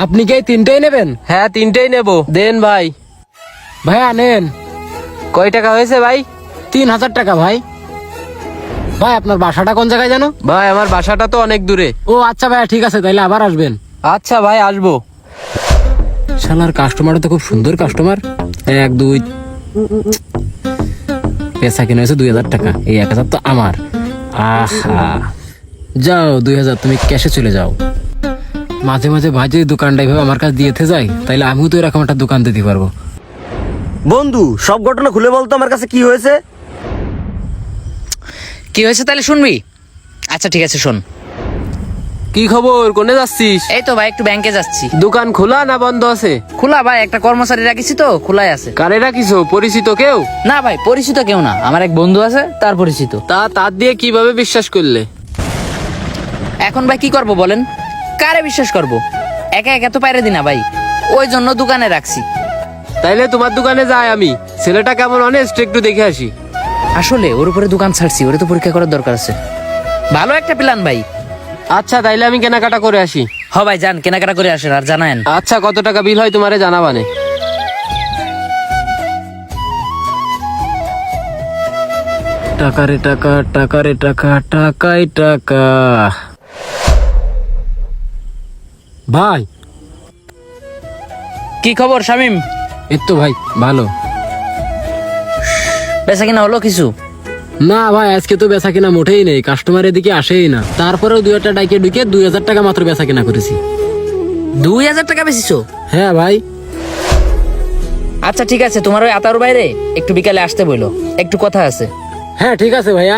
আপনি কি এই তিনটেই নেবেন? হ্যাঁ, তিনটেই নেব। দেন ভাই। ভাইয়া নেন। কয় টাকা হয়েছে ভাই? 3000 টাকা ভাই। ভাই আপনার বাসাটা কোন জায়গায় জানো? ভাই আমার বাসাটা তো অনেক দূরে। ও আচ্ছা ভাইয়া, ঠিক আছে, তাইলে আবার আসবেন। আচ্ছা ভাই, আসবো। শালার কাস্টমারটা তো খুব সুন্দর কাস্টমার। 1 2 পেশা কিনে হয়েছে 2000 টাকা, এই 1000 তো আমার। আহা, যাও 2000 তুমি ক্যাশে চলে যাও। মাঝে মাঝে ভাই যদি দোকানটা এইভাবে আমার কাছে দিয়েতে যাই, তাইলে আমিও তো এরকম একটা দোকান দিতে পারবো। বন্ধু, সব ঘটনা খুলে বলতো আমার কাছে কি হয়েছে। কি হয়েছে তাহলে শুনবি? আচ্ছা ঠিক আছে, শোন। কি খবর? কোনে যাচ্ছিস? এই তো ভাই একটু ব্যাংকে যাচ্ছি। দোকান খোলা না বন্ধ আছে? খোলা ভাই, একটা কর্মচারী রাখিছি তো, খোলাই আছে। কারে রাখিছো? পরিচিত কেউ? না ভাই, পরিচিত কেউ না, আমার এক বন্ধু আছে, তার পরিচিত। তার দিয়ে কিভাবে বিশ্বাস করলে? এখন ভাই কি করব বলেন? কারে বিশ্বাস করব? একা একা তো পাইরে দিনা ভাই, ওই জন্য দোকানে রাখছি। তাইলে তোমার দোকানে যাই আমি। ছেলেটা কেমন অনেস্ট, একটু দেখে আসি। আসলে ওর উপরে দোকান ছাড়ছি, ওরে তো পরীক্ষা করার দরকার আছে। ভালো একটা প্ল্যান ভাই। আচ্ছা, তাইলে আমি কেনাকাটা করে আসি। হ ভাই, যান কেনাকাটা করে আসেন আর জানায়েন। আচ্ছা, কত টাকা বিল হয় তোমারে জানাবানে। টাকা রে টাকা, টাকা রে টাকা, টাকাই টাকা। ভাই কি খবর শামিম? এই তো ভাই ভালো। বেচা কিনা হলো কিছু? না ভাই, আজকে তো বেচা কিনা মোটেই নেই, কাস্টমার এদিকে আসেই না। তারপরেও 2টা ডাইকে ঢুকে 2000 টাকা মাত্র বেচা কিনা করেছি। 2000 টাকা বেচিছো? হ্যাঁ ভাই। আচ্ছা ঠিক আছে, তোমার ওই আতার বাইরে একটু বিকালে আসতে বইলো, একটু কথা আছে। হ্যাঁ ঠিক আছে ভাইয়া।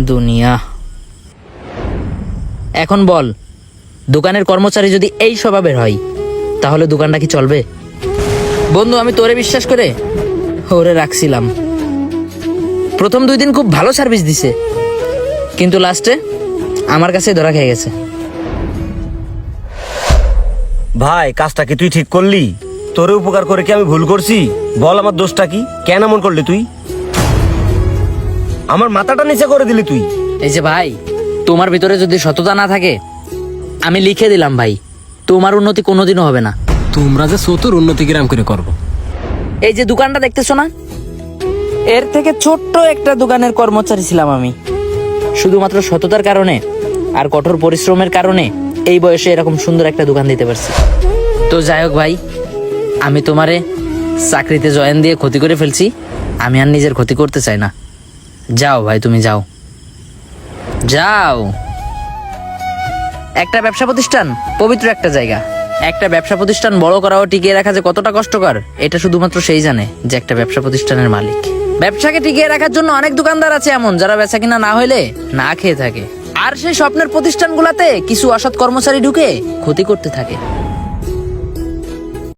দুনিয়া। এখন বল, দোকানের কর্মচারী যদি এই স্বভাবের হয়, তাহলে দোকানটা কি চলবে? বন্ধু, আমি তোরে বিশ্বাস করে ওরে রাখছিলাম। প্রথম 2 দিন খুব ভালো সার্ভিস দিছে, কিন্তু লাস্টে আমার কাছে ধরা খেয়ে গেছে। ভাই, কাজটা কি তুই ঠিক করলি? তোরে উপকার করে কি আমি ভুল করছি? বল আমার দোষটা কি? কেন এমন করলি তুই? আমার মাথাটা নিচে করে দিলি তুই। এই যে ভাই, তোমার ভিতরে যদি সততা না থাকে, আমি লিখে দিলাম ভাই, তোমার উন্নতি কোনোদিনও হবে না। তোমরা যে চতুর, উন্নতি কিরাম করে করবো। এই যে দোকানটা দেখতেছো না, এর থেকে ছোট্ট একটা দোকানের কর্মচারী ছিলাম আমি। শুধুমাত্র সততার কারণে আর কঠোর পরিশ্রমের কারণে এই বয়সে এরকম সুন্দর একটা দোকান দিতে পারছি। তো যাই হোক ভাই, আমি তোমারে চাকরিতে জয়েন দিয়ে ক্ষতি করে ফেলছি, আমি আর নিজের ক্ষতি করতে চাই না। যাও ভাই, তুমি যাও যাও। একটা ব্যবসা প্রতিষ্ঠান পবিত্র একটা জায়গা। একটা ব্যবসা প্রতিষ্ঠান বড় করা ও টিকিয়ে রাখা যে কতটা কষ্টকর, এটা শুধুমাত্র সেই জানে যে একটা ব্যবসা প্রতিষ্ঠানের মালিক। ব্যবসাকে টিকিয়ে রাখার জন্য অনেক দোকানদার আছে এমন, যারা বেচা কিনা না হইলে না খেয়ে থাকে, আর সেই স্বপ্নের প্রতিষ্ঠানগুলাতে কিছু অসৎ কর্মচারী ঢুকে ক্ষতি করতে থাকে।